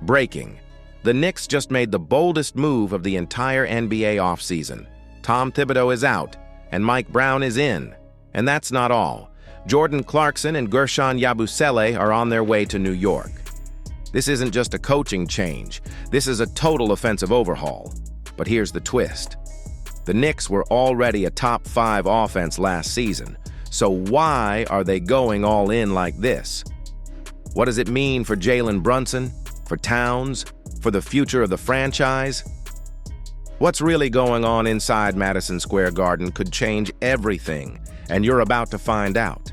Breaking. The Knicks just made the boldest move of the entire NBA offseason. Tom Thibodeau is out, and Mike Brown is in. And that's not all. Jordan Clarkson and Guerschon Yabusele are on their way to New York. This isn't just a coaching change. This is a total offensive overhaul. But here's the twist. The Knicks were already a top-5 offense last season. So why are they going all in like this? What does it mean for Jalen Brunson, for Towns, for the future of the franchise? What's really going on inside Madison Square Garden could change everything, and you're about to find out.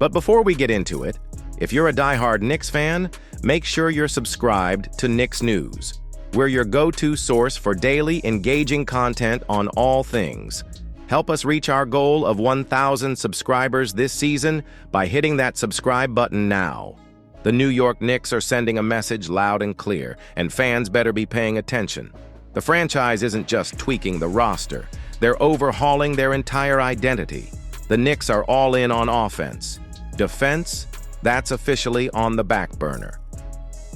But before we get into it, if you're a diehard Knicks fan, make sure you're subscribed to Knicks News. We're your go-to source for daily, engaging content on all things. Help us reach our goal of 1,000 subscribers this season by hitting that subscribe button now. The New York Knicks are sending a message loud and clear, and fans better be paying attention. The franchise isn't just tweaking the roster. They're overhauling their entire identity. The Knicks are all in on offense. Defense, that's officially on the back burner.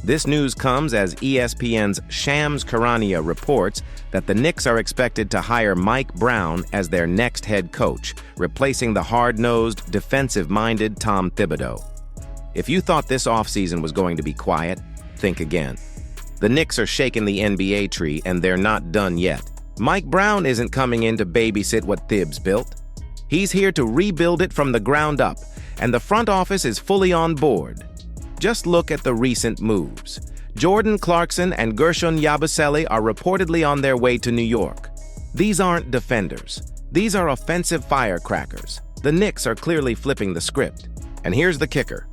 This news comes as ESPN's Shams Charania reports that the Knicks are expected to hire Mike Brown as their next head coach, replacing the hard-nosed, defensive-minded Tom Thibodeau. If you thought this offseason was going to be quiet, think again. The Knicks are shaking the NBA tree, and they're not done yet. Mike Brown isn't coming in to babysit what Thibs built. He's here to rebuild it from the ground up, and the front office is fully on board. Just look at the recent moves. Jordan Clarkson and Guerschon Yabusele are reportedly on their way to New York. These aren't defenders. These are offensive firecrackers. The Knicks are clearly flipping the script. And here's the kicker.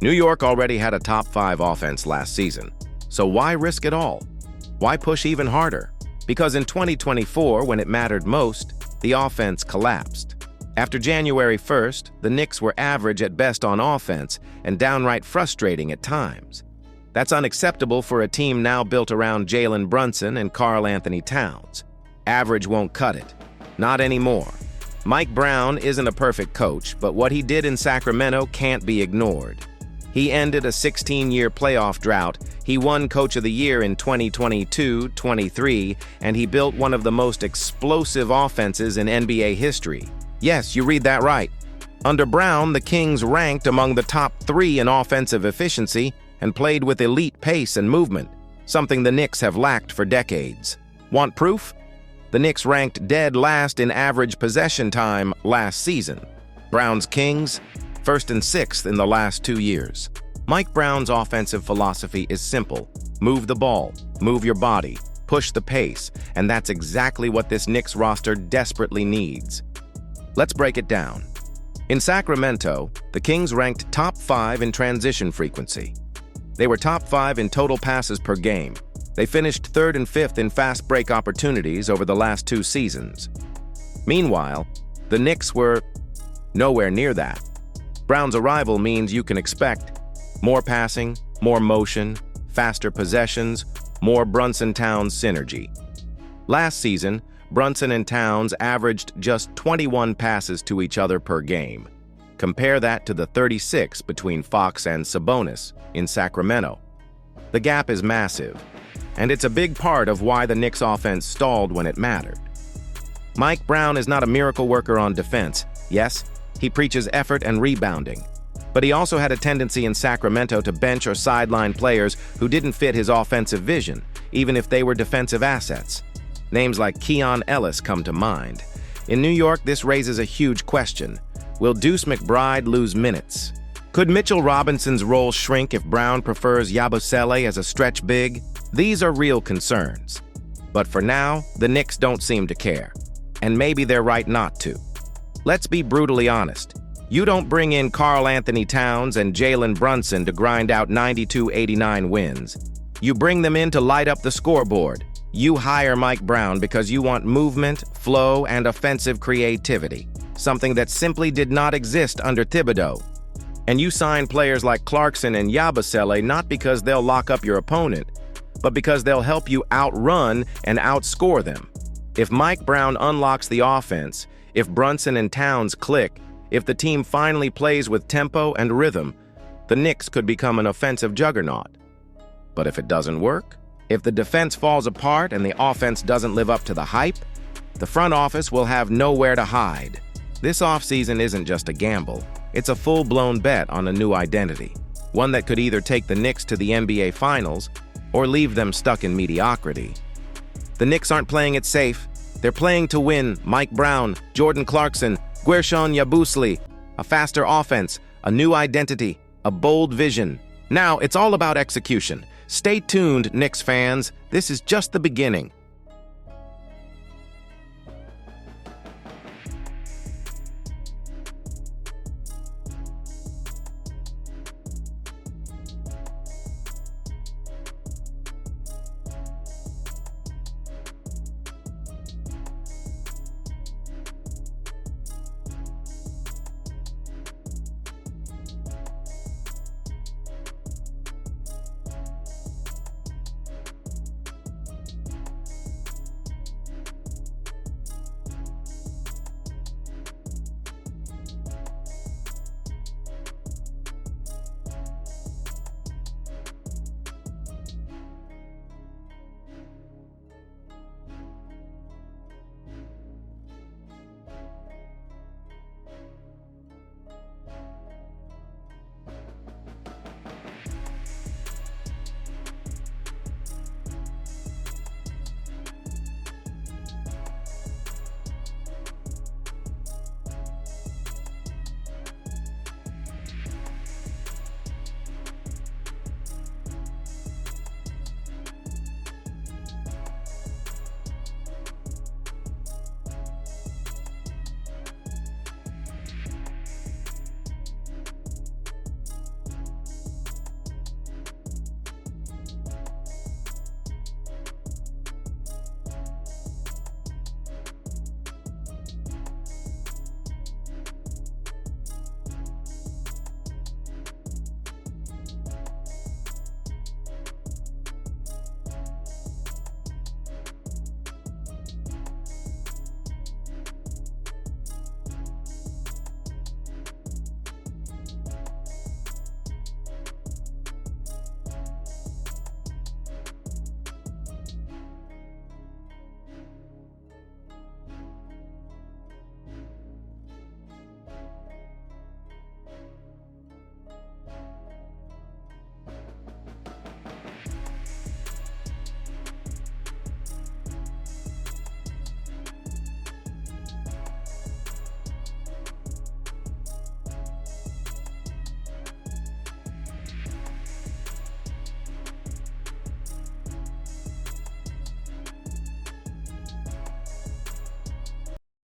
New York already had a top-5 offense last season. So why risk it all? Why push even harder? Because in 2024, when it mattered most, the offense collapsed. After January 1st, the Knicks were average at best on offense and downright frustrating at times. That's unacceptable for a team now built around Jalen Brunson and Karl-Anthony Towns. Average won't cut it. Not anymore. Mike Brown isn't a perfect coach, but what he did in Sacramento can't be ignored. He ended a 16-year playoff drought, he won Coach of the Year in 2022-23, and he built one of the most explosive offenses in NBA history. Yes, you read that right. Under Brown, the Kings ranked among the top 3 in offensive efficiency and played with elite pace and movement, something the Knicks have lacked for decades. Want proof? The Knicks ranked dead last in average possession time last season. Brown's Kings, 1st and 6th in the last 2 years. Mike Brown's offensive philosophy is simple. Move the ball, move your body, push the pace, and that's exactly what this Knicks roster desperately needs. Let's break it down. In Sacramento, the Kings ranked top 5 in transition frequency. They were top 5 in total passes per game. They finished 3rd and 5th in fast break opportunities over the last 2 seasons. Meanwhile, the Knicks were nowhere near that. Brown's arrival means you can expect more passing, more motion, faster possessions, more Brunson-Towns synergy. Last season, Brunson and Towns averaged just 21 passes to each other per game. Compare that to the 36 between Fox and Sabonis in Sacramento. The gap is massive, and it's a big part of why the Knicks offense stalled when it mattered. Mike Brown is not a miracle worker on defense. Yes, he preaches effort and rebounding. But he also had a tendency in Sacramento to bench or sideline players who didn't fit his offensive vision, even if they were defensive assets. Names like Keon Ellis come to mind. In New York, this raises a huge question. Will Deuce McBride lose minutes? Could Mitchell Robinson's role shrink if Brown prefers Yabusele as a stretch big? These are real concerns. But for now, the Knicks don't seem to care. And maybe they're right not to. Let's be brutally honest. You don't bring in Karl-Anthony Towns and Jalen Brunson to grind out 92-89 wins. You bring them in to light up the scoreboard. You hire Mike Brown because you want movement, flow, and offensive creativity, something that simply did not exist under Thibodeau. And you sign players like Clarkson and Yabusele not because they'll lock up your opponent, but because they'll help you outrun and outscore them. If Mike Brown unlocks the offense, if Brunson and Towns click, if the team finally plays with tempo and rhythm, the Knicks could become an offensive juggernaut. But if it doesn't work, if the defense falls apart and the offense doesn't live up to the hype, the front office will have nowhere to hide. This offseason isn't just a gamble. It's a full-blown bet on a new identity, one that could either take the Knicks to the NBA Finals or leave them stuck in mediocrity. The Knicks aren't playing it safe. They're playing to win. Mike Brown, Jordan Clarkson, Guerschon, Yabusele, a faster offense, a new identity, a bold vision. Now, it's all about execution. Stay tuned, Knicks fans. This is just the beginning.